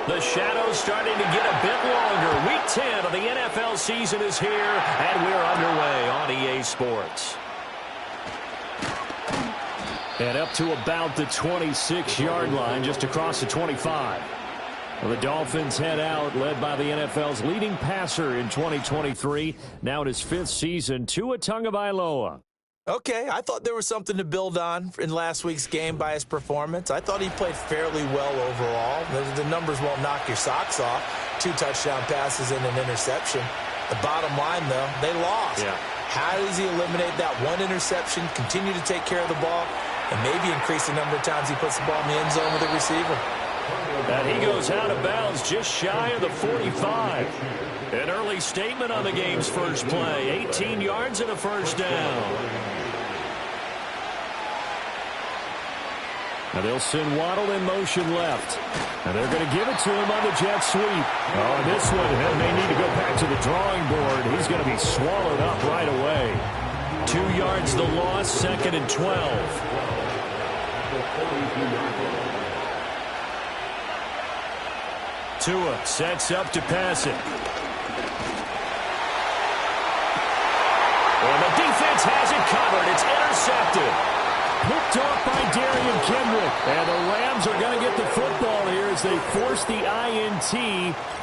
The shadow's starting to get a bit longer. Week 10 of the NFL season is here, and we're underway on EA Sports. And up to about the 26-yard line, just across the 25. Well, the Dolphins head out, led by the NFL's leading passer in 2023. Now in his 5th season, Tua Tagovailoa. Okay, I thought there was something to build on in last week's game by his performance. I thought he played fairly well overall. The numbers won't knock your socks off. 2 touchdown passes and an interception. The bottom line, though, they lost. Yeah. How does he eliminate that one interception, continue to take care of the ball, and maybe increase the number of times he puts the ball in the end zone with a receiver? And he goes out of bounds just shy of the 45. An early statement on the game's first play. 18 yards and a first down. Now they'll send Waddle in motion left. And they're going to give it to him on the jet sweep. Oh, this one, and they need to go back to the drawing board. He's going to be swallowed up right away. 2 yards the loss, 2nd and 12. Tua sets up to pass it. And the defense has it covered. It's intercepted. Picked off by Darian Kendrick. And the Rams are going to get the football here as they force the INT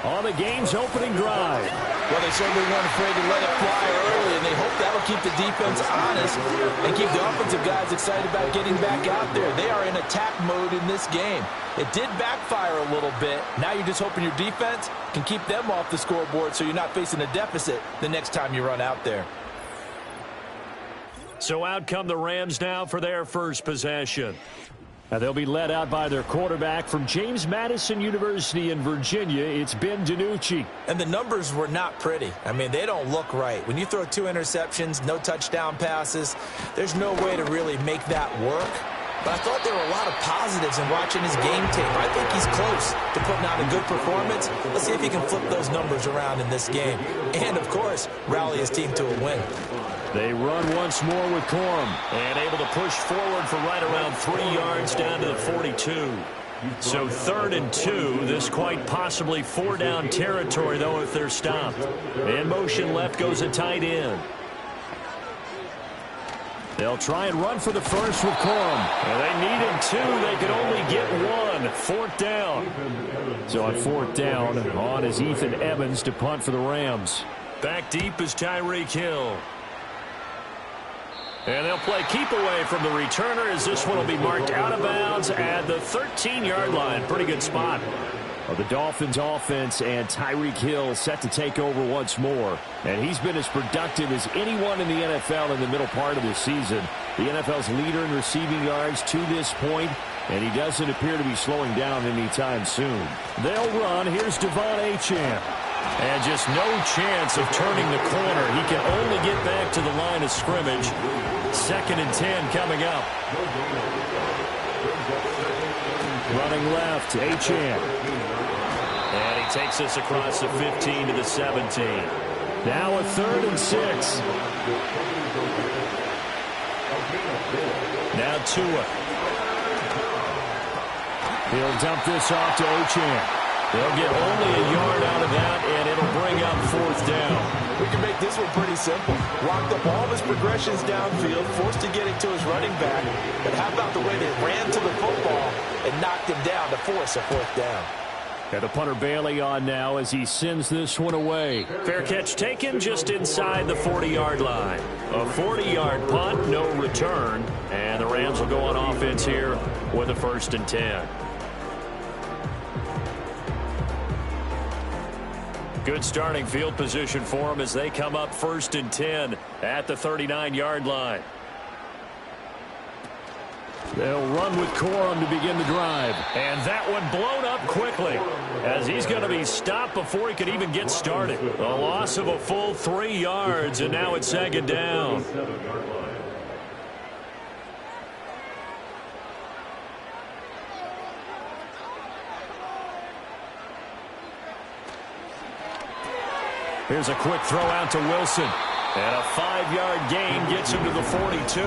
on the game's opening drive. Well, they certainly weren't afraid to let it fly early, and they hope that'll keep the defense honest and keep the offensive guys excited about getting back out there. They are in attack mode in this game. It did backfire a little bit. Now you're just hoping your defense can keep them off the scoreboard so you're not facing a deficit the next time you run out there. So out come the Rams now for their first possession. Now they'll be led out by their quarterback from James Madison University in Virginia. It's Ben DiNucci. And the numbers were not pretty. I mean, they don't look right. When you throw 2 interceptions, no touchdown passes, there's no way to really make that work. But I thought there were a lot of positives in watching his game tape. I think he's close to putting out a good performance. Let's see if he can flip those numbers around in this game. And, of course, rally his team to a win. They run once more with Corum. And able to push forward for right around 3 yards down to the 42. So 3rd and 2. This quite possibly 4-down territory, though, if they're stopped. In motion left goes a tight end. They'll try and run for the first with Corum. And they needed 2. They could only get 1. 4th down. So on 4th down, on is Ethan Evans to punt for the Rams. Back deep is Tyreek Hill. And they'll play keep away from the returner as this one will be marked out of bounds at the 13-yard line. Pretty good spot. Well, the Dolphins offense and Tyreek Hill set to take over once more. And he's been as productive as anyone in the NFL in the middle part of the season. The NFL's leader in receiving yards to this point, and he doesn't appear to be slowing down anytime soon. They'll run. Here's Devon Achane. And just no chance of turning the corner. He can only get back to the line of scrimmage. 2nd and 10 coming up. Running left, Achane. And he takes us across the 15 to the 17. Now a 3rd and 6. Now Tua. He'll dump this off to Achane. They'll get only a yard out of that, and it'll bring up 4th down. We can make this one pretty simple. Locked up all of his progressions downfield, forced to get it to his running back. But how about the way they ran to the football and knocked him down to force a 4th down? And the punter Bailey on now as he sends this one away. Fair catch taken just inside the 40-yard line. A 40-yard punt, no return. And the Rams will go on offense here with a 1st and 10. Good starting field position for them as they come up 1st and 10 at the 39-yard line. They'll run with Corum to begin the drive. And that one blown up quickly as he's going to be stopped before he could even get started. A loss of a full 3 yards, and now it's 2nd down. Here's a quick throw out to Wilson. And a 5-yard gain gets him to the 42.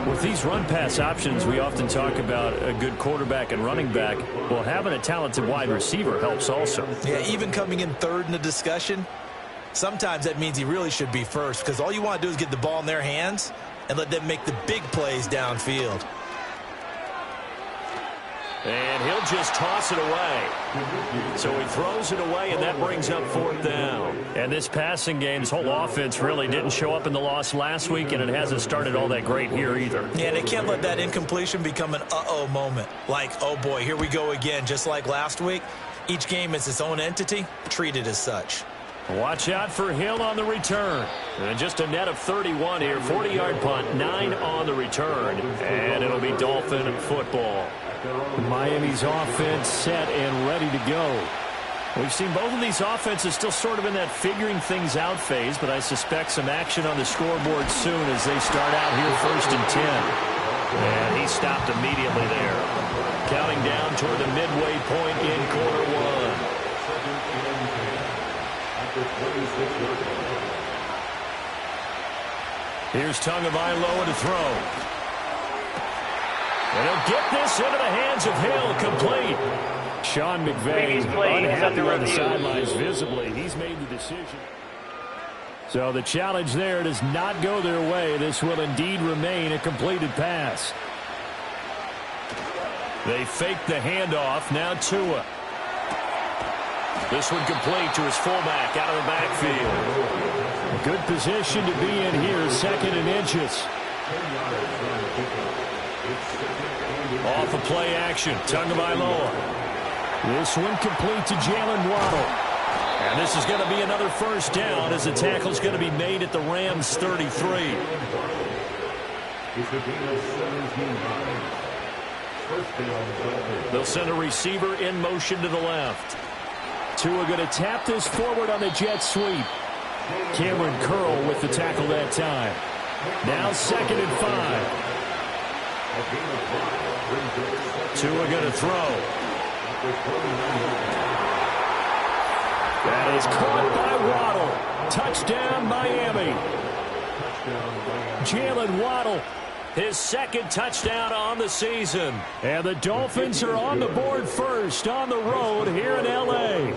With these run-pass options, we often talk about a good quarterback and running back. Well, having a talented wide receiver helps also. Yeah, even coming in third in the discussion, sometimes that means he really should be first, because all you want to do is get the ball in their hands and let them make the big plays downfield. And he'll just toss it away. So he throws it away, and that brings up fourth down. And this passing game, this whole offense really didn't show up in the loss last week, and it hasn't started all that great here either. Yeah, they can't let that incompletion become an uh-oh moment. Like, oh boy, here we go again, just like last week. Each game is its own entity, treated as such. Watch out for Hill on the return. And just a net of 31 here. 40-yard punt, 9 on the return. And it'll be Dolphin football. Miami's offense set and ready to go. We've seen both of these offenses still sort of in that figuring things out phase, but I suspect some action on the scoreboard soon as they start out here first and 10. And he stopped immediately there. Counting down toward the midway point in quarter one. Here's Tagovailoa to throw. And he'll get this into the hands of Hill, complete. Sean McVay unhappy on the sidelines visibly. He's made the decision. So the challenge there does not go their way. This will indeed remain a completed pass. They fake the handoff. Now Tua. This one complete to his fullback out of the backfield. A good position to be in here, second and inches. Off of play action, Tagovailoa. This one complete to Jalen Waddle. And this is going to be another first down as the tackle's going to be made at the Rams' 33. They'll send a receiver in motion to the left. Tua going to tap this forward on the jet sweep. Cameron Curl with the tackle that time. Now second and 5. Tua going to throw. That is caught by Waddle. Touchdown, Miami. Jalen Waddle, his second touchdown on the season. And the Dolphins are on the board first on the road here in L.A.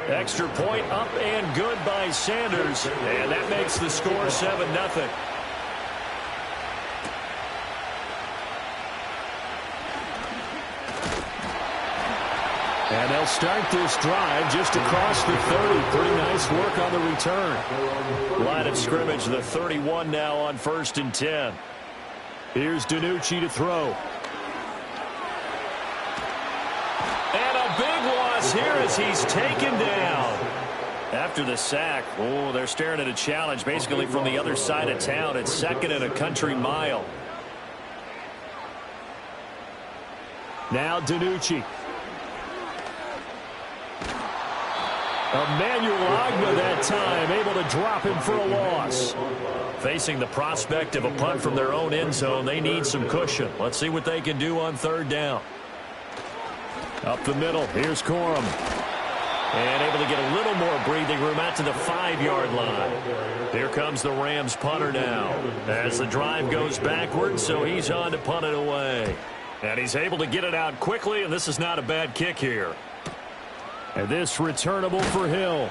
Extra point up and good by Sanders. And that makes the score 7-0. And they'll start this drive just across the 30. Pretty nice work on the return. Line of scrimmage, the 31 now on first and 10. Here's DiNucci to throw. And a big loss here as he's taken down. After the sack, oh, they're staring at a challenge basically from the other side of town. It's second and a country mile. Now DiNucci. Emmanuel Agba that time, able to drop him for a loss. Facing the prospect of a punt from their own end zone, they need some cushion. Let's see what they can do on third down. Up the middle, here's Corum. And able to get a little more breathing room out to the 5-yard line. Here comes the Rams punter now. As the drive goes backwards, so he's on to punt it away. And he's able to get it out quickly, and this is not a bad kick here. And this returnable for Hill.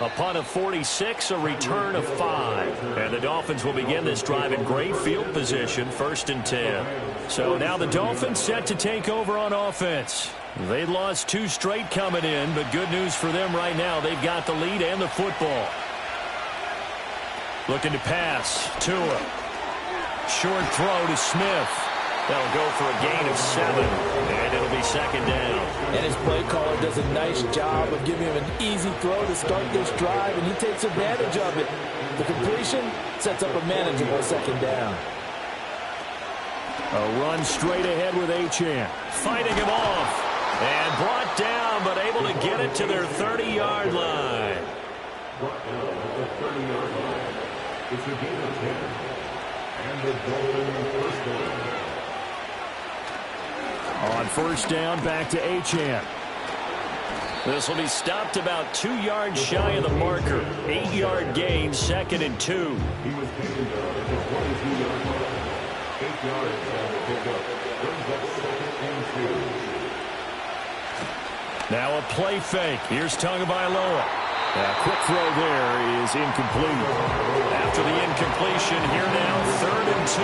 A punt of 46, a return of 5. And the Dolphins will begin this drive in great field position, first and 10. So now the Dolphins set to take over on offense. They lost 2 straight coming in, but good news for them right now. They've got the lead and the football. Looking to pass. Tua. Short throw to Smith. That'll go for a gain of 7, and it'll be second down. And his play caller does a nice job of giving him an easy throw to start this drive, and he takes advantage of it. The completion sets up a manageable second down. A run straight ahead with Achane. Fighting him off. And brought down, but able to get it to their 30-yard line. Brought down at the 30-yard line. It's a gain of 10. And the Dolphins first down. On first down, back to Achane. This will be stopped about 2 yards shy of the marker. 8-yard gain, second and 2. He was taken down at the 22-yard line. yards on the pickup. Brings up 2nd and 2. Now a play fake. Here's Tagovailoa. Quick throw there is incomplete. After the incompletion, here now 3rd and 2.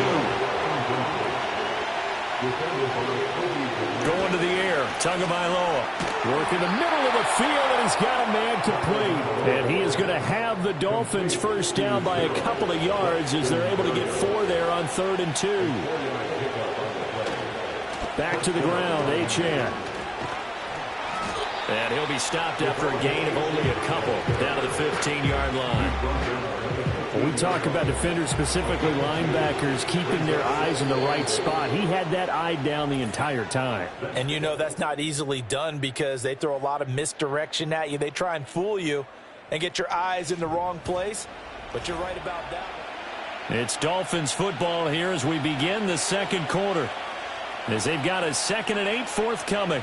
Going to the air. Tagovailoa. Work in the middle of the field, and he's got a man complete. And he is going to have the Dolphins first down by a couple of yards as they're able to get 4 there on 3rd and 2. Back to the ground, Achane. And he'll be stopped after a gain of only a couple down to the 15-yard line. When we talk about defenders, specifically linebackers, keeping their eyes in the right spot, he had that eye down the entire time. And you know that's not easily done because they throw a lot of misdirection at you. They try and fool you and get your eyes in the wrong place. But you're right about that. It's Dolphins football here as we begin the second quarter. As they've got a 2nd and 8 forthcoming.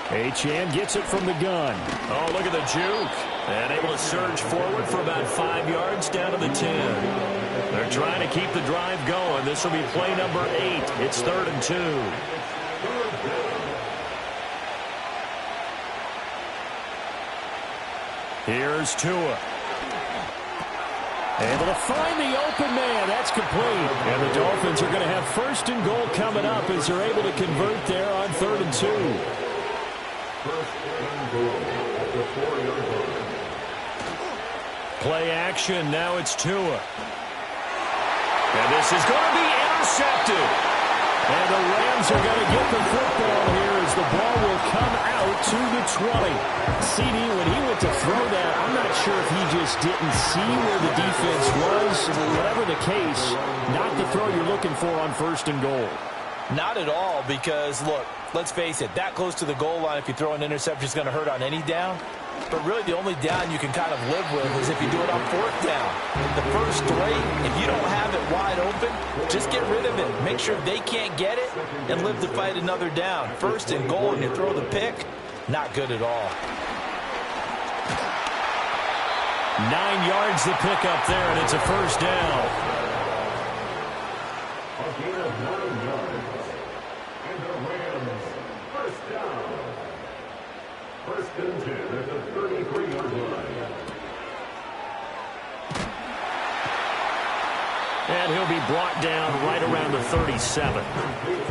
Achane gets it from the gun. Oh, look at the juke. And able to surge forward for about 5 yards down to the 10. They're trying to keep the drive going. This will be play number 8. It's 3rd and 2. Here's Tua. Able to find the open man. That's complete. And the Dolphins are going to have 1st and goal coming up as they're able to convert there on 3rd and 2. 1st and goal at the 4-yard line. Play action. Now it's Tua. And this is going to be intercepted. And the Rams are going to get the football here as the ball will come out to the 20. CD, when he went to throw that, I'm not sure if he just didn't see where the defense was. Whatever the case, not the throw you're looking for on 1st and goal. Not at all because, look, let's face it, that close to the goal line, if you throw an interception, is going to hurt on any down. But really the only down you can kind of live with is if you do it on 4th down. The first 3, if you don't have it wide open, just get rid of it. Make sure they can't get it and live to fight another down. 1st and goal and you throw the pick, not good at all. 9 yards the pick up there, and it's a 1st down. A gain of 9 yards. And the Rams, 1st down. 1st and 10 at the 33-yard line. And he'll be brought down right around the 37.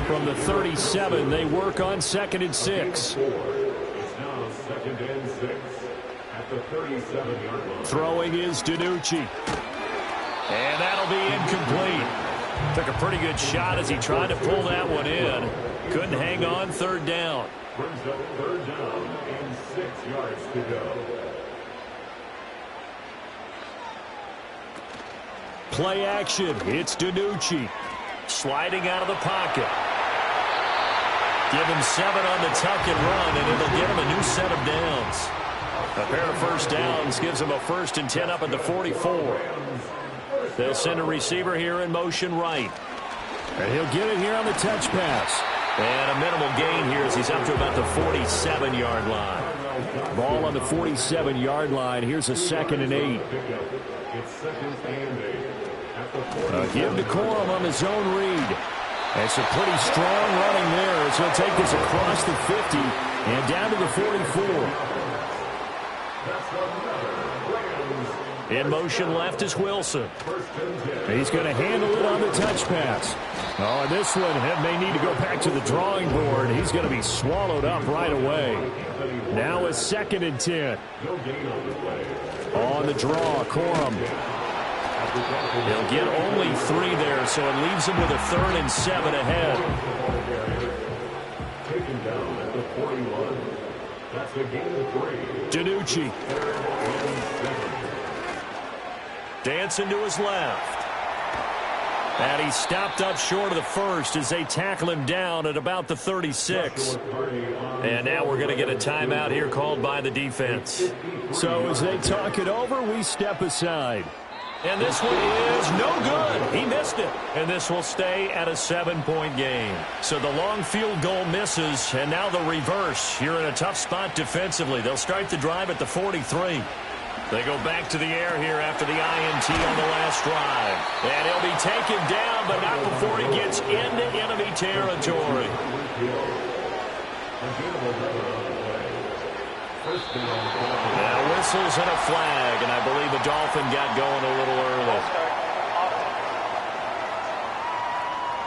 From the 37, they work on 2nd and 6. It's now 2nd and 6 at the 37-yard line. Throwing is DiNucci. And that'll be incomplete. Took a pretty good shot as he tried to pull that one in. Couldn't hang on 3rd down. Brings up 3rd down and 6 yards to go. Play action. It's DiNucci. Sliding out of the pocket. Give him 7 on the tuck and run, and it'll get him a new set of downs. A pair of 1st downs gives him a 1st and 10 up at the 44. They'll send a receiver here in motion right. And he'll get it here on the touch pass. And a minimal gain here as he's up to about the 47-yard line. Ball on the 47-yard line. Here's a 2nd and 8. It's 2nd and 8. Give to Corum on the zone read. It's a pretty strong running there as he'll take this across the 50 and down to the 44. In motion left is Wilson. He's going to handle it on the touch pass. Oh, and this one may need to go back to the drawing board. He's going to be swallowed up right away. Now a 2nd and 10. On the draw, Corum. He'll get only 3 there, so it leaves him with a 3rd and 7 ahead. Taken down at the 41. That's a gain of 3. DiNucci. Dancing to his left. And he stopped up short of the 1st as they tackle him down at about the 36. And now we're going to get a timeout here called by the defense. So as they talk it over, we step aside. And this one is no good. He missed it. And this will stay at a 7-point game. So the long field goal misses, and now the reverse. You're in a tough spot defensively. They'll start the drive at the 43. They go back to the air here after the INT on the last drive. And he'll be taken down, but not before he gets into enemy territory. Now whistles and a flag, and I believe the Dolphin got going a little early.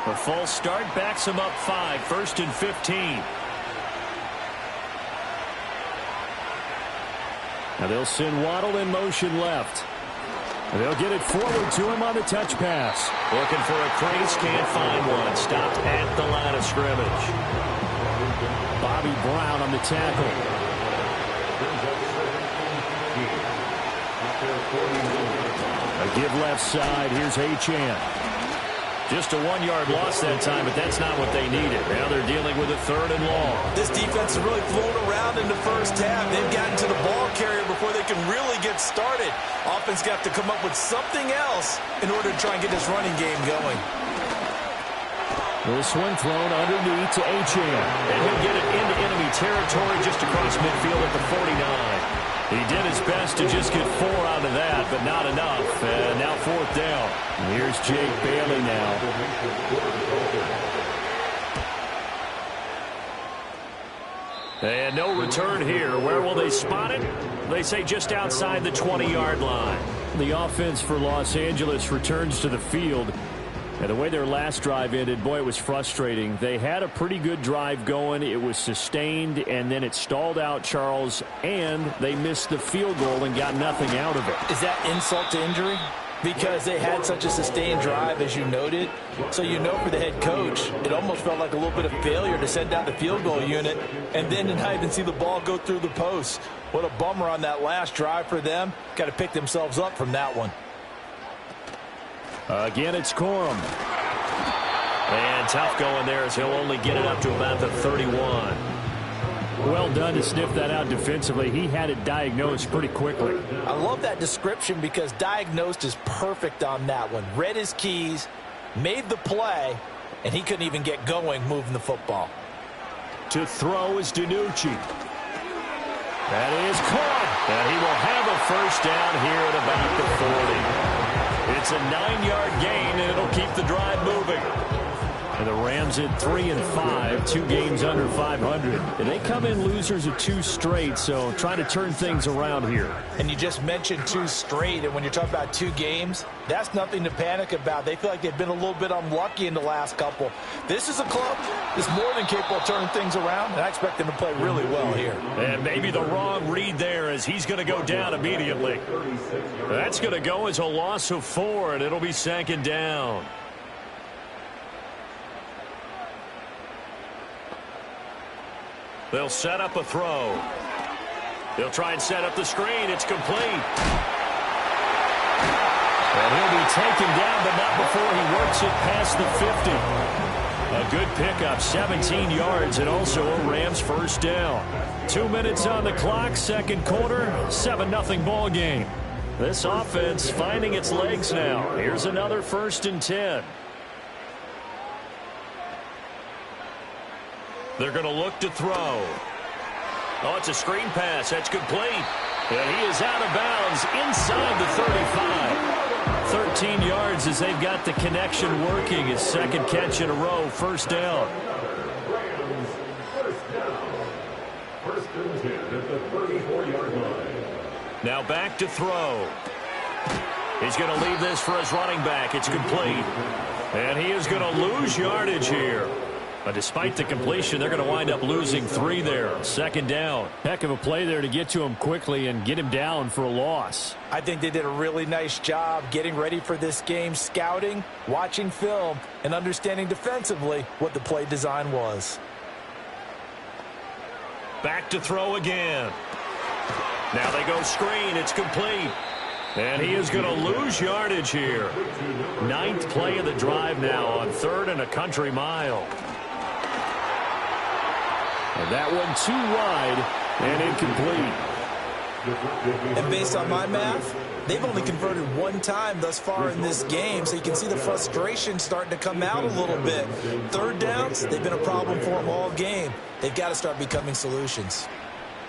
The false start backs him up 5, 1st and 15. Now they'll send Waddle in motion left. And they'll get it forward to him on the touch pass. Looking for a crease, can't find one. Stopped at the line of scrimmage. Bobby Brown on the tackle. A give left side. Here's Achane. Just a 1-yard loss that time, but that's not what they needed. Now they're dealing with a 3rd and long. This defense has really flown around in the first half. They've gotten to the ball carrier before they can really get started. Offense got to come up with something else in order to try and get this running game going. This one thrown underneath to Achane. And he'll get it into enemy territory just across midfield at the 49. He did his best to just get 4 out of that, but not enough. And now 4th down. Here's Jake Bailey now. And no return here. Where will they spot it? They say just outside the 20-yard line. The offense for Los Angeles returns to the field. And the way their last drive ended, boy, it was frustrating. They had a pretty good drive going. It was sustained, and then it stalled out, Charles, and they missed the field goal and got nothing out of it. Is that insult to injury? Because they had such a sustained drive, as you noted. So you know for the head coach, it almost felt like a little bit of failure to send down the field goal unit and then to not even see the ball go through the post. What a bummer on that last drive for them. Got to pick themselves up from that one. Again, it's Corum. And tough going there as he'll only get it up to about the 31. Well done to sniff that out defensively. He had it diagnosed pretty quickly. I love that description because diagnosed is perfect on that one. Read his keys, made the play, and he couldn't even get going moving the football. To throw is DiNucci. That is caught. And he will have a first down here at about the 40. It's a 9-yard gain, and it'll keep the drive moving. And the Rams at 3-5, 2 games under 500. And they come in losers of 2 straight, so trying to turn things around here. And you just mentioned 2 straight, and when you're talking about 2 games, that's nothing to panic about. They feel like they've been a little bit unlucky in the last couple. This is a club that's more than capable of turning things around, and I expect them to play really well here. And maybe the wrong read there as he's going to go down immediately. That's going to go as a loss of 4, and it'll be 2nd down. They'll set up a throw. They'll try and set up the screen. It's complete. And he'll be taken down, but not before he works it past the 50. A good pickup, 17 yards, and also a Rams first down. 2 minutes on the clock, 2nd quarter, 7-0 ball game. This offense finding its legs now. Here's another 1st and 10. They're going to look to throw. Oh, it's a screen pass. That's complete. And he is out of bounds inside the 35. 13 yards as they've got the connection working. His 2nd catch in a row, 1st down. Rams, 1st down. 1st and 10 at the 34-yard line. Now back to throw. He's going to leave this for his running back. It's complete. And he is going to lose yardage here. But despite the completion, they're going to wind up losing 3 there. 2nd down. Heck of a play there to get to him quickly and get him down for a loss. I think they did a really nice job getting ready for this game, scouting, watching film, and understanding defensively what the play design was. Back to throw again. Now they go screen. It's complete. And he is going to lose yardage here. 9th play of the drive now on 3rd and a country mile. And that one too wide and incomplete. And based on my math, they've only converted one time thus far in this game, so you can see the frustration starting to come out a little bit. Third downs, they've been a problem for them all game. They've got to start becoming solutions.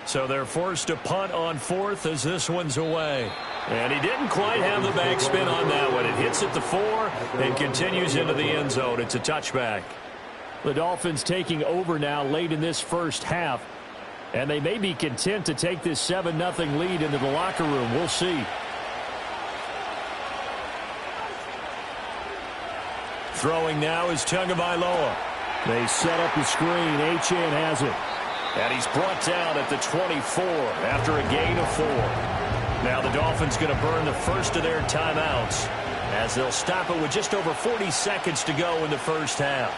So they're forced to punt on fourth as this one's away. And he didn't quite have the backspin on that one. It hits at the 4 and continues into the end zone. It's a touchback. The Dolphins taking over now late in this first half. And they may be content to take this 7-0 lead into the locker room. We'll see. Throwing now is Tagovailoa. They set up the screen. Achane has it. And he's brought down at the 24 after a gain of 4. Now the Dolphins going to burn the first of their timeouts as they'll stop it with just over 40 seconds to go in the first half.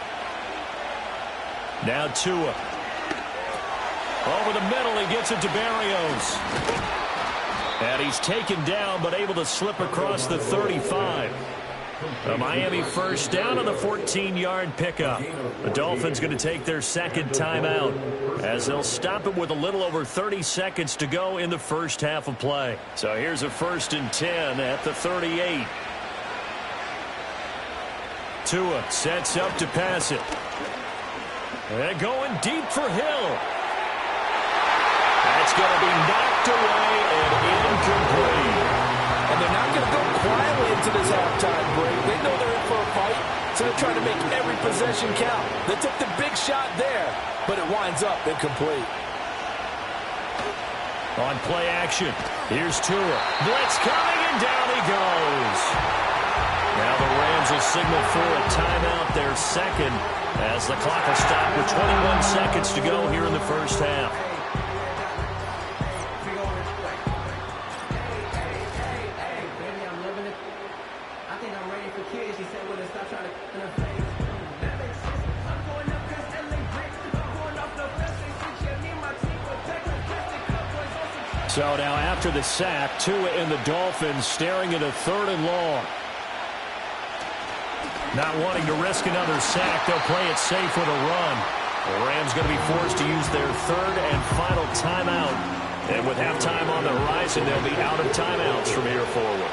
Now Tua. Over the middle, he gets it to Barrios. And he's taken down, but able to slip across the 35. A Miami first down on the 14-yard pickup. The Dolphins going to take their second timeout as they'll stop it with a little over 30 seconds to go in the first half of play. So here's a 1st and 10 at the 38. Tua sets up to pass it. And going deep for Hill. That's going to be knocked away and incomplete. And they're not going to go quietly into this halftime break. They know they're in for a fight, so they're trying to make every possession count. They took the big shot there, but it winds up incomplete. On play action, here's Tua. Blitz coming, and down he goes. Now the Rams will signal for a timeout, their second, as the clock will stop with 21 seconds to go here in the first half. So now after the sack, Tua and the Dolphins staring at a 3rd and long. Not wanting to risk another sack, they'll play it safe with a run. The Rams going to be forced to use their 3rd and final timeout. And with halftime on the horizon, they'll be out of timeouts from here forward.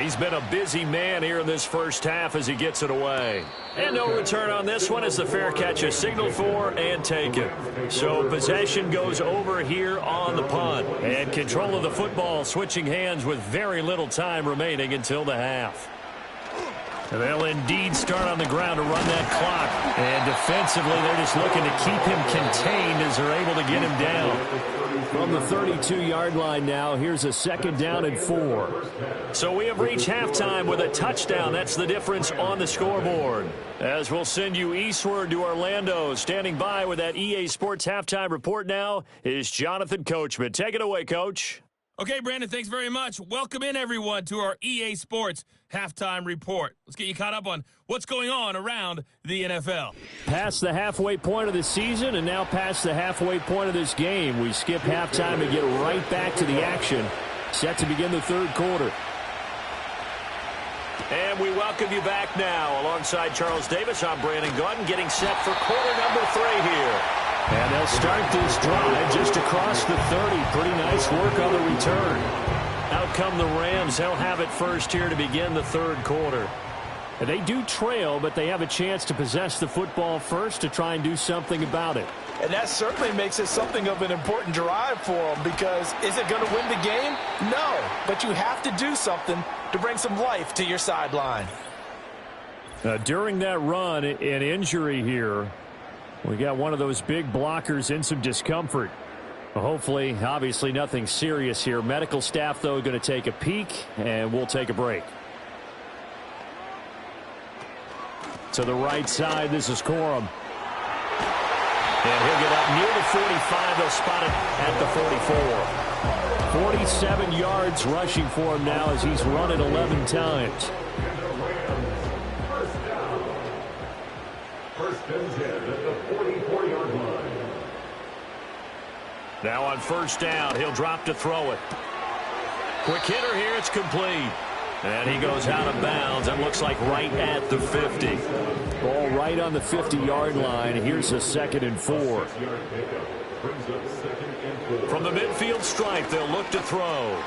He's been a busy man here in this first half as he gets it away. And no return on this one as the fair catch is signaled for and taken. So possession goes over here on the punt. And control of the football switching hands with very little time remaining until the half. And they'll indeed start on the ground to run that clock. And defensively, they're just looking to keep him contained as they're able to get him down. From the 32-yard line now, here's a 2nd down and 4. So we have reached halftime with a touchdown. That's the difference on the scoreboard. As we'll send you eastward to Orlando. Standing by with that EA Sports halftime report now is Jonathan Coachman. Take it away, Coach. Okay, Brandon, thanks very much. Welcome in, everyone, to our EA Sports halftime report. Let's get you caught up on what's going on around the NFL. Past the halfway point of the season and now past the halfway point of this game. We skip halftime and get right back to the action. Set to begin the 3rd quarter. And we welcome you back now. Alongside Charles Davis, I'm Brandon Gaudin, getting set for quarter number 3 here. And they'll start this drive just across the 30. Pretty nice work on the return. Out come the Rams. They'll have it first here to begin the 3rd quarter. And they do trail, but they have a chance to possess the football first to try and do something about it. And that certainly makes it something of an important drive for them, because is it going to win the game? No, but you have to do something to bring some life to your sideline. During that run, an injury here. We got one of those big blockers in some discomfort. Hopefully, obviously nothing serious here. Medical staff, though, going to take a peek, and we'll take a break. To the right side, this is Corum. And he'll get up near the 45. They'll spot it at the 44. 47 yards rushing for him now as he's run it 11 times. First and 10 at the 44-yard line. Now on first down, he'll drop to throw it. Quick hitter here, it's complete. And he goes out of bounds. It looks like right at the 50. Ball right on the 50-yard line. Here's a 2nd and 4. brings up 2nd and 4. From the midfield stripe, they'll look to throw.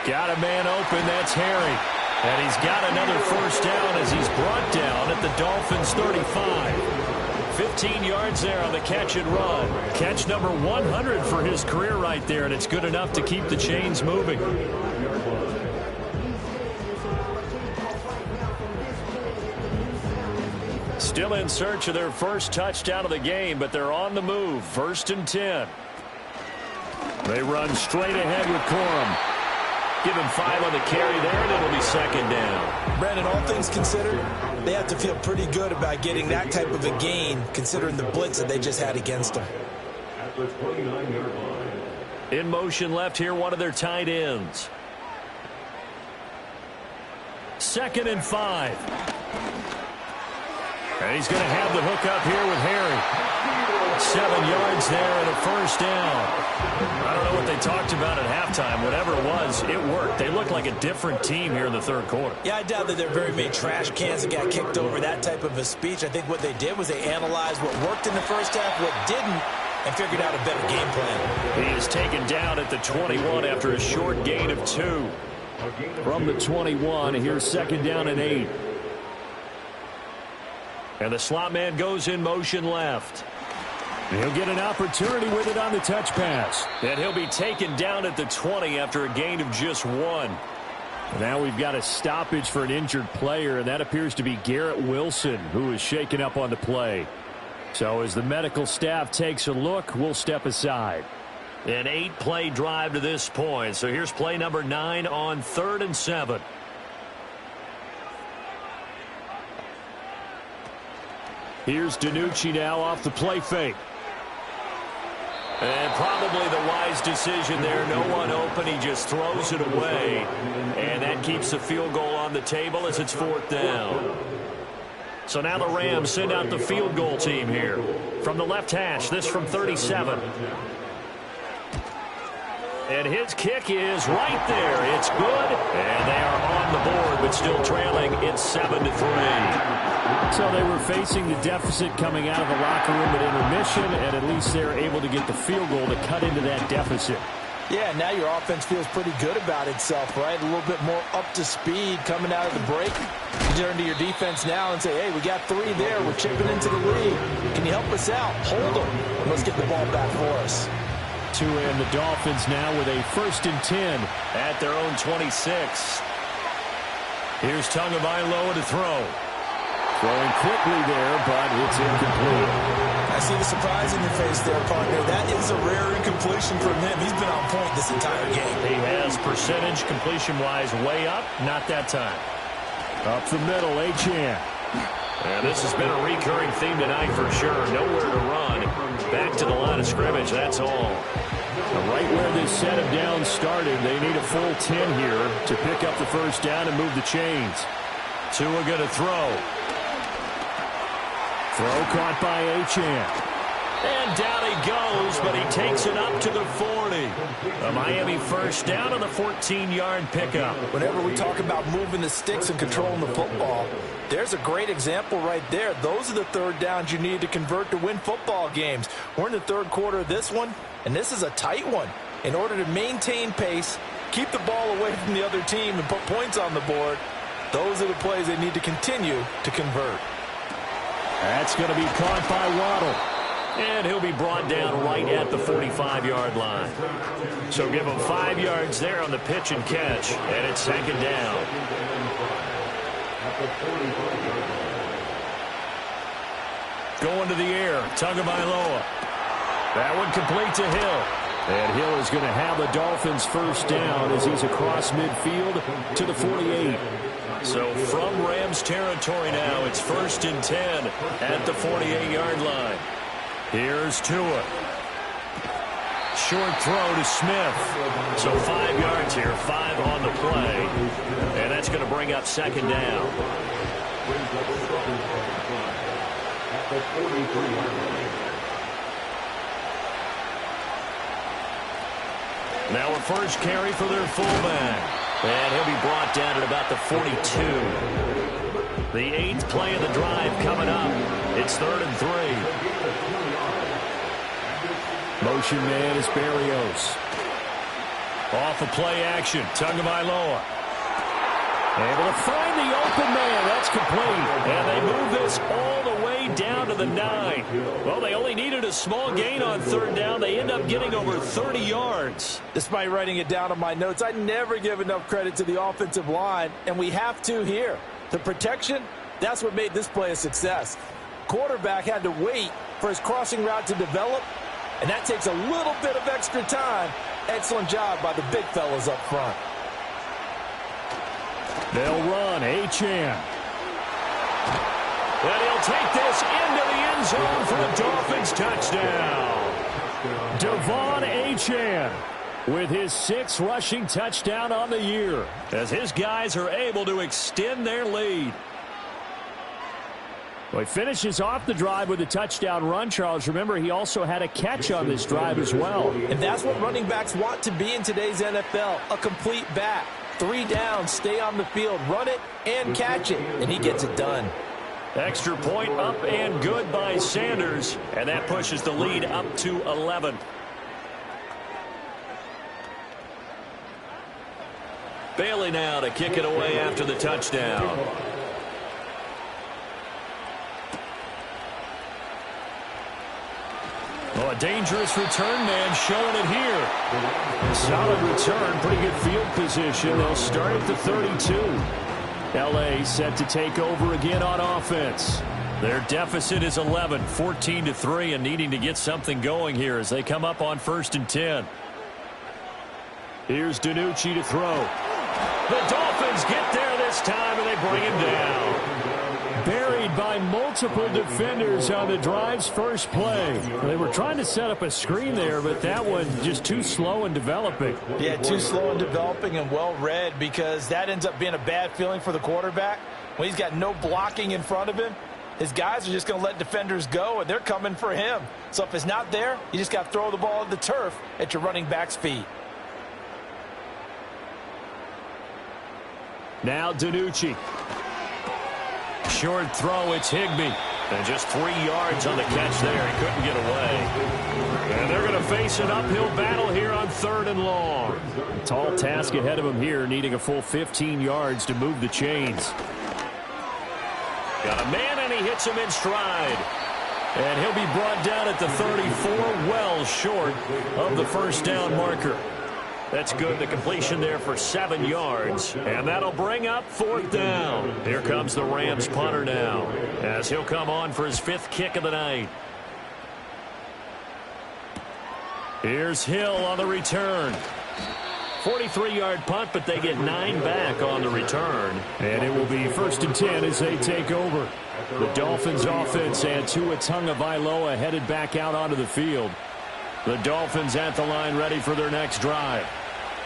Got a man open, that's Harry. And he's got another first down as he's brought down at the Dolphins' 35. 15 yards there on the catch and run. Catch number 100 for his career right there, and it's good enough to keep the chains moving. Still in search of their first touchdown of the game, but they're on the move. 1st and 10. They run straight ahead with Corum. Give him 5 on the carry there, and it'll be 2nd down. Brandon, all things considered, they have to feel pretty good about getting that type of a gain, considering the blitz that they just had against them. At the 29-yard line. In motion left here, one of their tight ends. 2nd and 5. And he's going to have the hook up here with Harry. 7 yards there and a first down. I don't know what they talked about at halftime. Whatever it was, it worked. They looked like a different team here in the 3rd quarter. Yeah, I doubt that there are very many trash cans that got kicked over, that type of a speech. I think what they did was they analyzed what worked in the first half, what didn't, and figured out a better game plan. He is taken down at the 21 after a short gain of 2. From the 21, here's 2nd down and 8. And the slot man goes in motion left. He'll get an opportunity with it on the touch pass. And he'll be taken down at the 20 after a gain of just 1. Now we've got a stoppage for an injured player, and that appears to be Garrett Wilson, who is shaken up on the play. So as the medical staff takes a look, we'll step aside. An 8-play drive to this point. So here's play number 9 on 3rd and 7. Here's DiNucci now off the play fake. And probably the wise decision there. No one open. He just throws it away. And that keeps the field goal on the table as it's 4th down. So now the Rams send out the field goal team here. From the left hash, this from 37. And his kick is right there. It's good. And they are on the board, but still trailing. It's 7-3. So they were facing the deficit coming out of the locker room at intermission, and at least they're able to get the field goal to cut into that deficit. Yeah, now your offense feels pretty good about itself, right? A little bit more up to speed coming out of the break. You turn to your defense now and say, hey, we got 3 there. We're chipping into the lead. Can you help us out? Hold them. And let's get the ball back for us. To end the Dolphins now with a 1st and 10 at their own 26. Here's Tagovailoa to throw. Throwing quickly there, but it's incomplete. I see the surprise in your face there, partner. That is a rare incompletion from him. He's been on point this entire game. He has percentage completion-wise way up. Not that time. Up the middle, Achane. And this has been a recurring theme tonight for sure. Nowhere to run. Back to the line of scrimmage, that's all. Right where this set of downs started, they need a full 10 here to pick up the first down and move the chains. Tua going to throw. Throw caught by Achane. And down he goes, but he takes it up to the 40. A Miami first down on the 14-yard pickup. Whenever we talk about moving the sticks and controlling the football, there's a great example right there. Those are the 3rd downs you need to convert to win football games. We're in the 3rd quarter of this one, and this is a tight one. In order to maintain pace, keep the ball away from the other team, and put points on the board, those are the plays they need to continue to convert. That's going to be caught by Waddle. And he'll be brought down right at the 45-yard line. So give him 5 yards there on the pitch and catch, and it's 2nd down. Going to the air, Tagovailoa. That one complete to Hill. And Hill is going to have the Dolphins first down as he's across midfield to the 48. So from Rams territory now, it's 1st and 10 at the 48-yard line. Here's Tua. Short throw to Smith. So 5 yards here, 5 on the play. And that's going to bring up 2nd down. Now a first carry for their fullback. And he'll be brought down at about the 42. The 8th play of the drive coming up. It's 3rd and 3. Motion man is Barrios. Off of play action, Tagovailoa. Able to find the open man. That's complete. And they move this all the way down to the 9. Well, they only needed a small gain on third down. They end up getting over 30 yards. Despite writing it down on my notes, I never give enough credit to the offensive line, and we have to here. The protection, that's what made this play a success. Quarterback had to wait for his crossing route to develop, and that takes a little bit of extra time. Excellent job by the big fellas up front. They'll run. Achane. And he'll take this into the end zone for a Dolphins touchdown. Devon Achane with his 6th rushing touchdown on the year, as his guys are able to extend their lead. Well, he finishes off the drive with a touchdown run, Charles. Remember, he also had a catch on this drive as well. And that's what running backs want to be in today's NFL, a complete back. 3 downs, stay on the field, run it, and catch it. And he gets it done. Extra point up and good by Sanders. And that pushes the lead up to 11. Bailey now to kick it away after the touchdown. Oh, a dangerous return man showing it here. Solid return, pretty good field position. They'll start at the 32. L.A. set to take over again on offense. Their deficit is 11, 14-3, and needing to get something going here as they come up on 1st and 10. Here's DiNucci to throw. The Dolphins get there this time, and they bring him down. Buried by multiple defenders on the drive's first play. They were trying to set up a screen there, but that one just too slow in developing. Yeah, too slow in developing and well read, because that ends up being a bad feeling for the quarterback. When he's got no blocking in front of him, his guys are just going to let defenders go, and they're coming for him. So if it's not there, you just got to throw the ball at the turf at your running back's feet. Now DiNucci. Short throw, it's Higbee. And just 3 yards on the catch there. He couldn't get away. And they're going to face an uphill battle here on 3rd and long. Tall task ahead of him here, needing a full 15 yards to move the chains. Got a man, and he hits him in stride. And he'll be brought down at the 34, well short of the first down marker. That's good. The completion there for 7 yards. And that'll bring up 4th down. Here comes the Rams punter now, as he'll come on for his 5th kick of the night. Here's Hill on the return. 43-yard punt, but they get 9 back on the return. And it will be 1st and 10 as they take over. The Dolphins offense and Tua Tagovailoa headed back out onto the field. The Dolphins at the line ready for their next drive.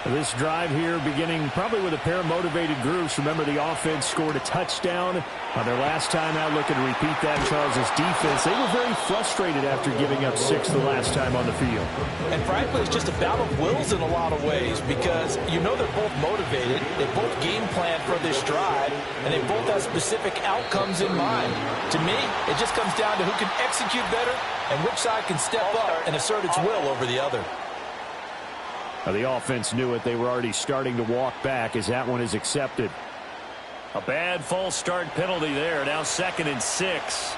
This drive here beginning probably with a pair of motivated groups. Remember, the offense scored a touchdown on their last time out. Looking to repeat that. Charles's defense, they were very frustrated after giving up 6 the last time on the field. And frankly, it's just a battle of wills in a lot of ways, because you know they're both motivated. They both game plan for this drive, and they both have specific outcomes in mind. To me, it just comes down to who can execute better and which side can step up and assert its will over the other. Now, the offense knew it. They were already starting to walk back as that one is accepted. A bad false start penalty there. Now 2nd and 6.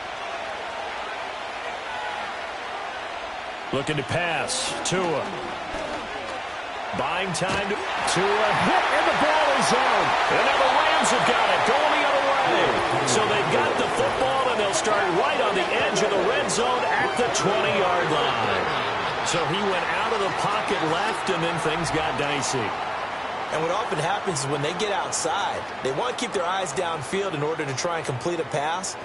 Looking to pass. Tua. Buying time to Tua. Hit, and the ball is out. And now the Rams have got it. Going the other way. So they've got the football, and they'll start right on the edge of the red zone at the 20-yard line. So he went out of the pocket left, and then things got dicey. And what often happens is when they get outside, they want to keep their eyes downfield in order to try and complete a pass.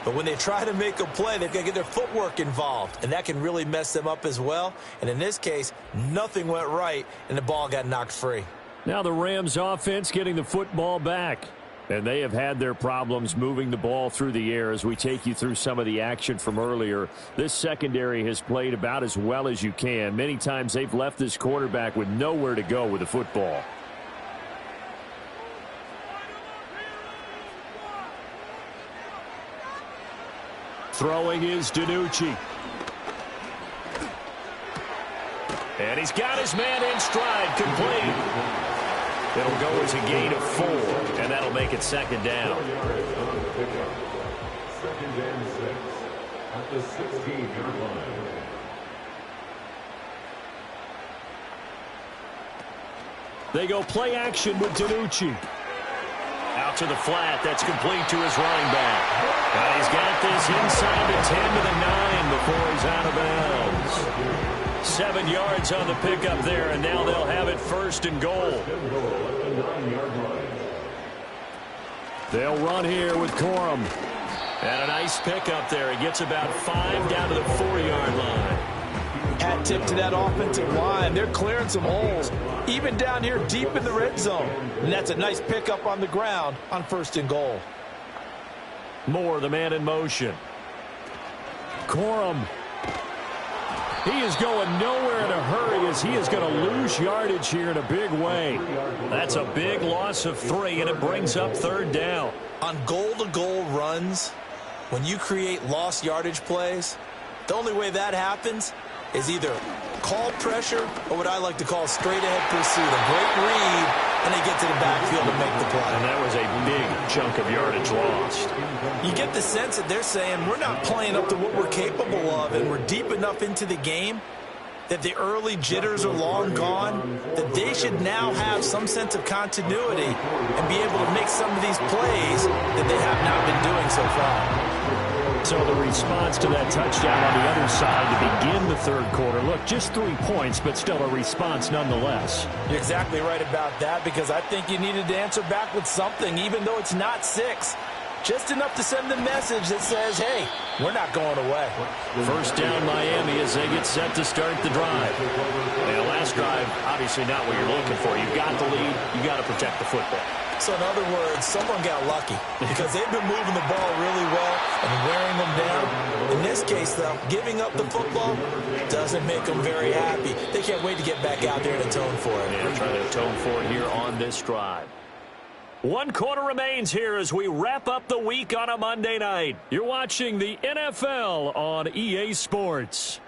But when they try to make a play, they've got to get their footwork involved, and that can really mess them up as well. And in this case, nothing went right, and the ball got knocked free. Now the Rams offense getting the football back. And they have had their problems moving the ball through the air as we take you through some of the action from earlier. This secondary has played about as well as you can. Many times they've left this quarterback with nowhere to go with the football. Throwing is DiNucci. And he's got his man in stride, complete. It'll go as a gain of 4, and that'll make it second down. Second and 6 at the 16-yard line. They go play action with DiNucci. Out to the flat. That's complete to his running back. And he's got this inside the 10 to the 9 before he's out of bounds. 7 yards on the pickup there, and now they'll have it first and goal. They'll run here with Corum. And a nice pickup there. He gets about 5 down to the 4-yard line. Hat tip to that offensive line. They're clearing some holes, even down here deep in the red zone. And that's a nice pickup on the ground on first and goal. Moore, the man in motion. Corum. He is going nowhere in a hurry as he is going to lose yardage here in a big way. That's a big loss of 3, and it brings up third down. On goal-to-goal runs, when you create lost yardage plays, the only way that happens is either call pressure or what I like to call straight-ahead pursuit. A great read, and they get to the backfield and make the play. And that was a big chunk of yardage lost. You get the sense that they're saying we're not playing up to what we're capable of, and we're deep enough into the game that the early jitters are long gone, that they should now have some sense of continuity and be able to make some of these plays that they have not been doing so far. So the response to that touchdown on the other side to begin the third quarter. Look, just 3 points, but still a response nonetheless. You're exactly right about that, because I think you needed to answer back with something, even though it's not 6. Just enough to send the message that says, hey, we're not going away. First down Miami as they get set to start the drive. And last drive, obviously not what you're looking for. You've got the lead. You've got to protect the football. So in other words, someone got lucky because they've been moving the ball really well and wearing them down. In this case, though, giving up the football doesn't make them very happy. They can't wait to get back out there and atone for it. Yeah, trying to atone for it here on this drive. 1 quarter remains here as we wrap up the week on a Monday night. You're watching the NFL on EA Sports.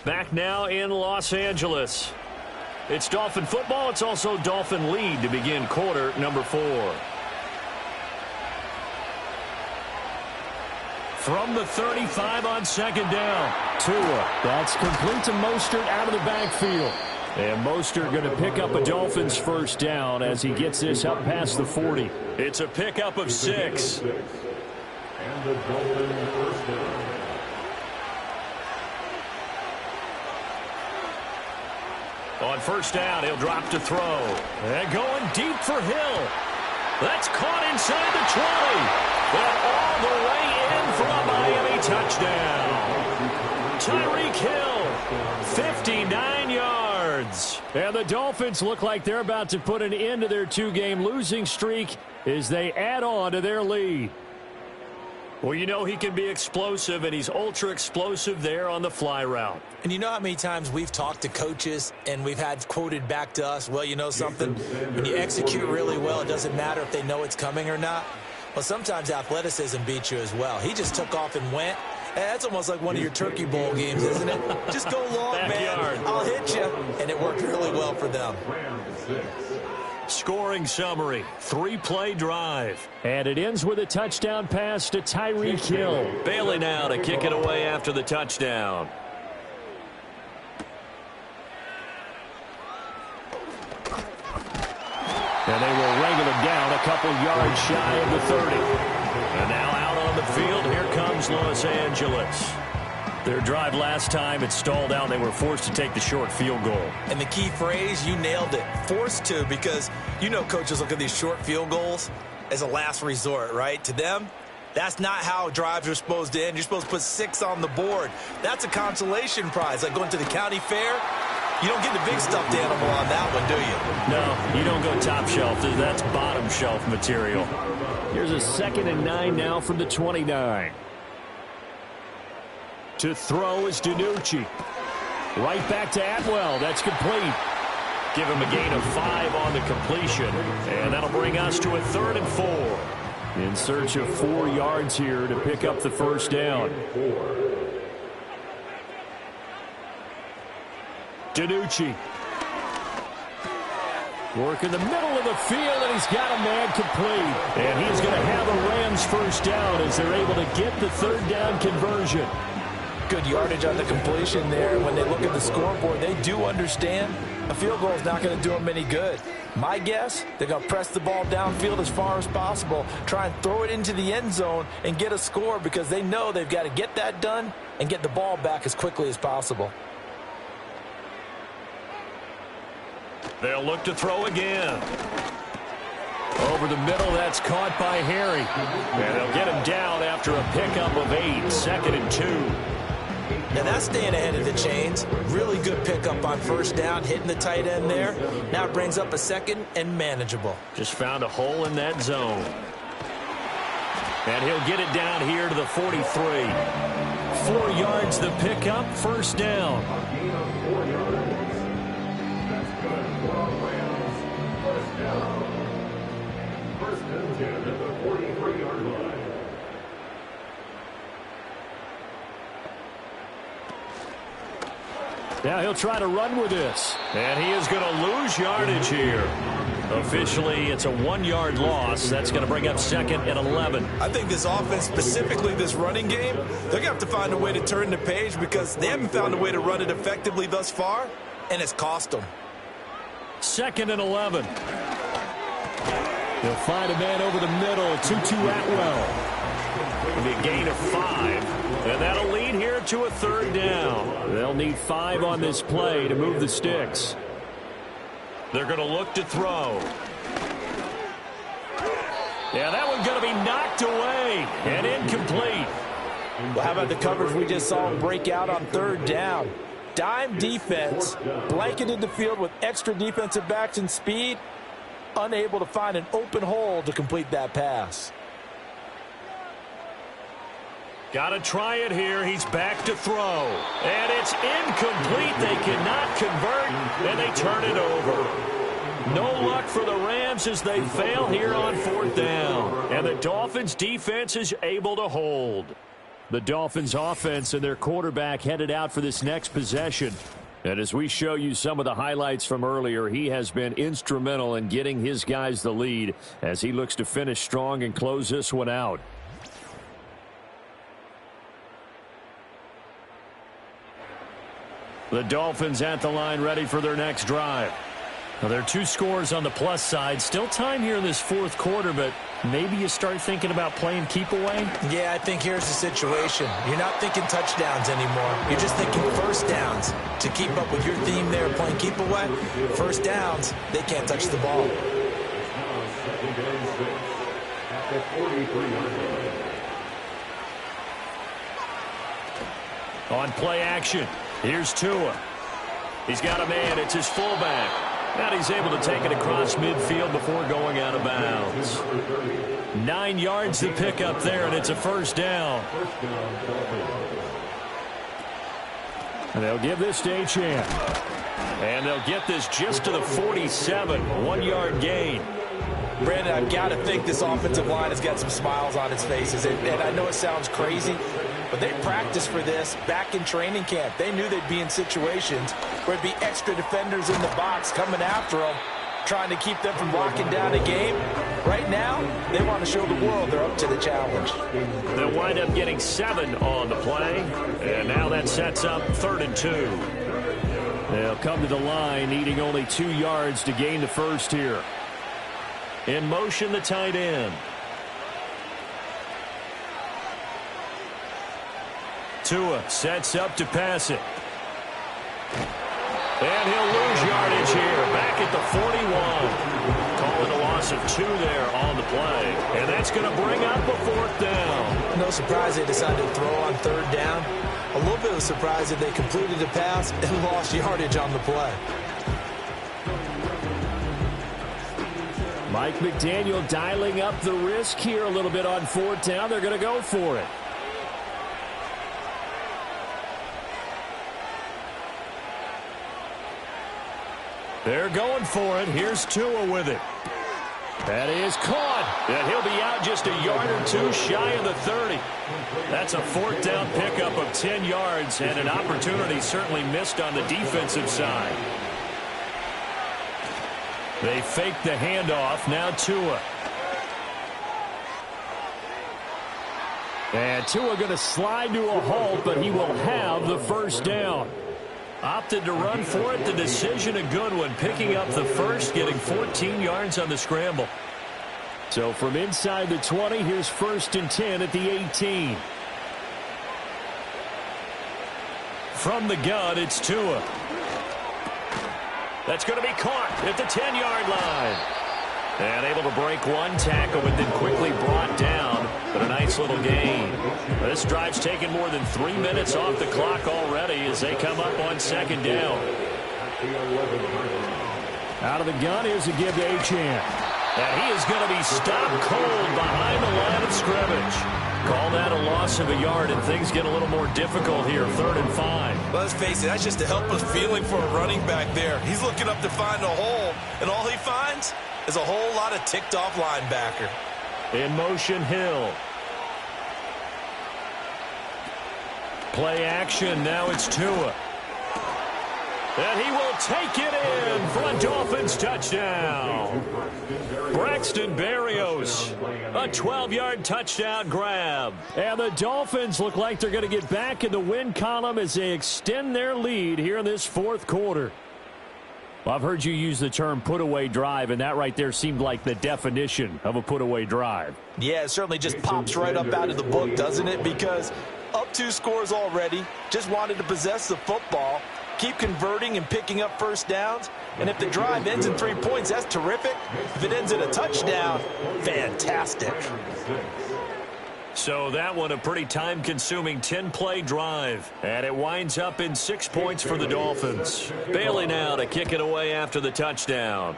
Back now in Los Angeles. It's Dolphin football. It's also Dolphin lead to begin quarter number 4. From the 35 on second down. Tua. That's complete to Mostert out of the backfield. And Mostert going to pick up a Dolphins first down as he gets this up past the 40. It's a pickup of 6. And the Dolphin first down. On first down, he'll drop to throw. And going deep for Hill. That's caught inside the 20. And all the way in for a Miami touchdown. Tyreek Hill, 59 yards. And the Dolphins look like they're about to put an end to their 2-game losing streak as they add on to their lead. Well, you know he can be explosive, and he's ultra-explosive there on the fly route. And you know how many times we've talked to coaches and we've had quoted back to us, well, you know something? When you execute really well, it doesn't matter if they know it's coming or not. Well, sometimes athleticism beats you as well. He just took off and went. That's almost like one of your Turkey Bowl games, isn't it? Just go long, Backyard. man. I'll hit you. And it worked really well for them. Scoring summary, 3-play drive. And it ends with a touchdown pass to Tyreek Hill. Bailey now to kick it away after the touchdown. And they will wrangle him down a couple yards shy of the 30. And now out on the field, here comes Los Angeles. Their drive last time, it stalled out. They were forced to take the short field goal. And the key phrase, you nailed it, forced to, because you know coaches look at these short field goals as a last resort, right? To them, that's not how drives are supposed to end. You're supposed to put 6 on the board. That's a consolation prize, like going to the county fair. You don't get the big stuffed animal on that one, do you? No, you don't go top shelf. That's bottom shelf material. Here's a 2nd and 9 now from the 29. To throw is DiNucci. Right back to Atwell. That's complete. Give him a gain of 5 on the completion. And that'll bring us to a 3rd and 4. In search of 4 yards here to pick up the first down. DiNucci. Work in the middle of the field, and he's got a man complete. And he's going to have a Rams first down as they're able to get the third down conversion. Good yardage on the completion there. When they look at the scoreboard, they do understand a field goal is not going to do them any good. My guess, they're going to press the ball downfield as far as possible, try and throw it into the end zone and get a score because they know they've got to get that done and get the ball back as quickly as possible. They'll look to throw again. Over the middle, that's caught by Harry. And they'll get him down after a pickup of 8, 2nd and 2. Now that's staying ahead of the chains. Really good pickup on first down, hitting the tight end there. Now it brings up a 2nd and manageable. Just found a hole in that zone. And he'll get it down here to the 43. 4 yards the pickup, first down. First and 10 at the 43-yard line. Now he'll try to run with this. And he is going to lose yardage here. Officially, it's a 1-yard loss. That's going to bring up 2nd and 11. I think this offense, specifically this running game, they're going to have to find a way to turn the page because they haven't found a way to run it effectively thus far, and it's cost them. 2nd and 11. He'll find a man over the middle. 2-2 Atwell. It'll be a gain of 5. And that'll lead here to a third down. They'll need 5 on this play to move the sticks. They're going to look to throw. Yeah, that one's going to be knocked away and incomplete. Well, how about the coverage we just saw break out on third down? Dime defense, blanketed the field with extra defensive backs and speed, unable to find an open hole to complete that pass. Got to try it here. He's back to throw. And it's incomplete. They cannot convert, and they turn it over. No luck for the Rams as they fail here on 4th down. And the Dolphins' defense is able to hold. The Dolphins' offense and their quarterback headed out for this next possession. And as we show you some of the highlights from earlier, he has been instrumental in getting his guys the lead as he looks to finish strong and close this one out. The Dolphins at the line ready for their next drive. Now, there are 2 scores on the plus side. Still time here in this 4th quarter, but maybe you start thinking about playing keep away? Yeah, I think here's the situation. You're not thinking touchdowns anymore. You're just thinking first downs. To keep up with your theme there, playing keep away, first downs, they can't touch the ball. On play action, here's Tua. He's got a man. It's his fullback. And he's able to take it across midfield before going out of bounds. 9 yards to pick up there, and it's a first down. And they'll give this to Achane. And they'll get this just to the 47, 1-yard gain. Brandon, I've got to think this offensive line has got some smiles on its faces. And I know it sounds crazy, but they practiced for this back in training camp. They knew they'd be in situations where it'd be extra defenders in the box coming after them, trying to keep them from locking down a game. Right now, they want to show the world they're up to the challenge. They'll wind up getting 7 on the play, and now that sets up 3rd and 2. They'll come to the line, needing only 2 yards to gain the first here. In motion, the tight end. Tua sets up to pass it. And he'll lose yardage here, back at the 41. Calling a loss of 2 there on the play. And that's going to bring up a 4th down. No surprise they decided to throw on 3rd down. A little bit of a surprise that they completed the pass and lost yardage on the play. Mike McDaniel dialing up the risk here a little bit on 4th down. They're going to go for it. They're going for it. Here's Tua with it. That is caught. And he'll be out just a yard or two shy of the 30. That's a 4th down pickup of 10 yards and an opportunity certainly missed on the defensive side. They fake the handoff. Now Tua. And Tua going to slide to a halt, but he will have the 1st down. Opted to run for it. The decision a good one. Picking up the 1st, getting 14 yards on the scramble. So from inside the 20, here's 1st and 10 at the 18. From the gun, it's Tua. That's going to be caught at the 10-yard line. And able to break one tackle, but then quickly brought down. But a nice little gain. This drive's taken more than 3 minutes off the clock already as they come up on 2nd down. Out of the gun, here's a give to Achane. And he is going to be stopped cold behind the line of scrimmage. Call that a loss of a yard, and things get a little more difficult here, 3rd and 5. Well, let's face it, that's just a helpless feeling for a running back there. He's looking up to find a hole, and all he finds is a whole lot of ticked-off linebacker. In motion, Hill. Play action, now it's Tua. And he will take it in for a Dolphins touchdown. Braxton Berrios, a 12-yard touchdown grab. And the Dolphins look like they're going to get back in the win column as they extend their lead here in this 4th quarter. Well, I've heard you use the term put-away drive, and that right there seemed like the definition of a put-away drive. Yeah, it certainly just pops right up out of the book, doesn't it? Because up 2 scores already, just wanted to possess the football, keep converting and picking up 1st downs. And if the drive ends in 3 points, that's terrific. If it ends in a touchdown, fantastic. So that one a pretty time-consuming 10-play drive. And it winds up in 6 points for the Dolphins. Bailey now to kick it away after the touchdown.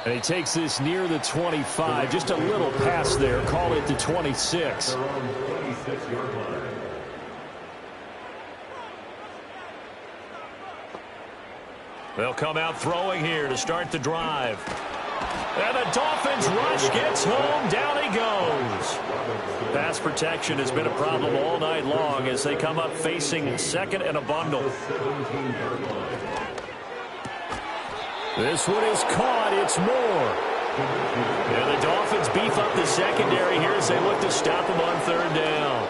And he takes this near the 25. Just a little pass there. Call it the 26. They'll come out throwing here to start the drive. And the Dolphins rush gets home. Down he goes. Pass protection has been a problem all night long as they come up facing 2nd and a bundle. This one is caught. It's Moore. And the Dolphins beef up the secondary here as they look to stop him on 3rd down.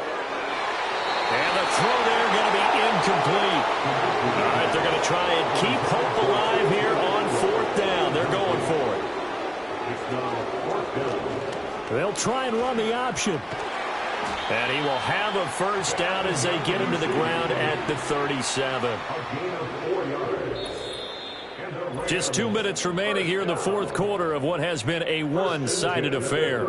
And the throw there going to be incomplete. All right, they're going to try and keep hope alive here on 4th down. They're going for it. They'll try and run the option. And he will have a 1st down as they get him to the ground at the 37. Just 2 minutes remaining here in the 4th quarter of what has been a one-sided affair.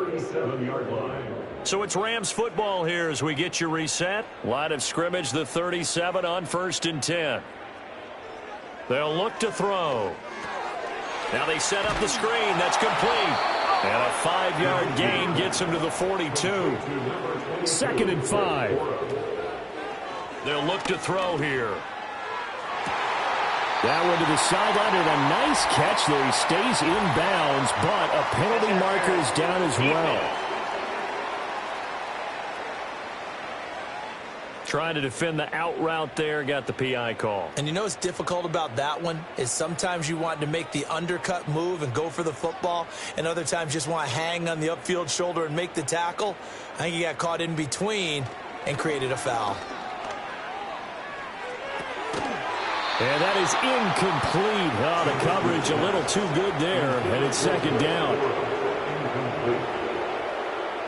So it's Rams football here as we get you reset. Line of scrimmage, the 37 on 1st and 10. They'll look to throw. Now they set up the screen. That's complete. And a 5-yard gain gets him to the 42. 2nd and 5. They'll look to throw here. That one to the sideline and a nice catch there. He stays in bounds, but a penalty marker is down as well. Trying to defend the out route there, got the PI call. And you know what's difficult about that one is sometimes you want to make the undercut move and go for the football, and other times just want to hang on the upfield shoulder and make the tackle. I think he got caught in between and created a foul. And that is incomplete. Oh, the coverage a little too good there, and it's 2nd down.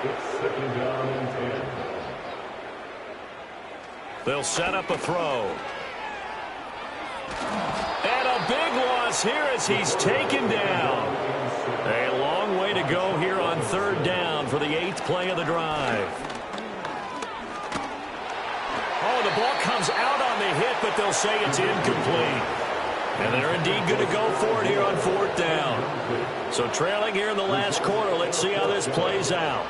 It's 2nd down and 10. They'll set up a throw. And a big loss here as he's taken down. A long way to go here on 3rd down for the 8th play of the drive. Oh, the ball comes out on the hit, but they'll say it's incomplete. And they're indeed going to go for it here on 4th down. So trailing here in the last quarter, let's see how this plays out.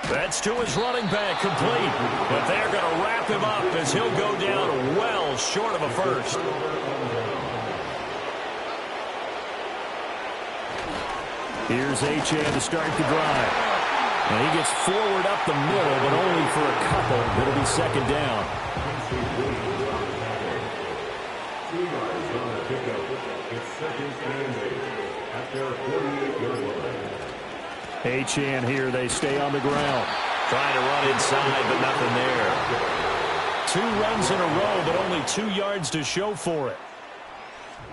That's to his running back, complete. But they're going to wrap him up as he'll go down well short of a first. Here's Achane to start the drive. And he gets forward up the middle, but only for a couple. It'll be second down. 2 yards on the pickup. It's second and 8 at their 48-yard line. Achane here, they stay on the ground. Trying to run inside, but nothing there. 2 runs in a row, but only 2 yards to show for it.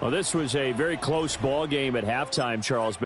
Well, this was a very close ball game at halftime, Charles.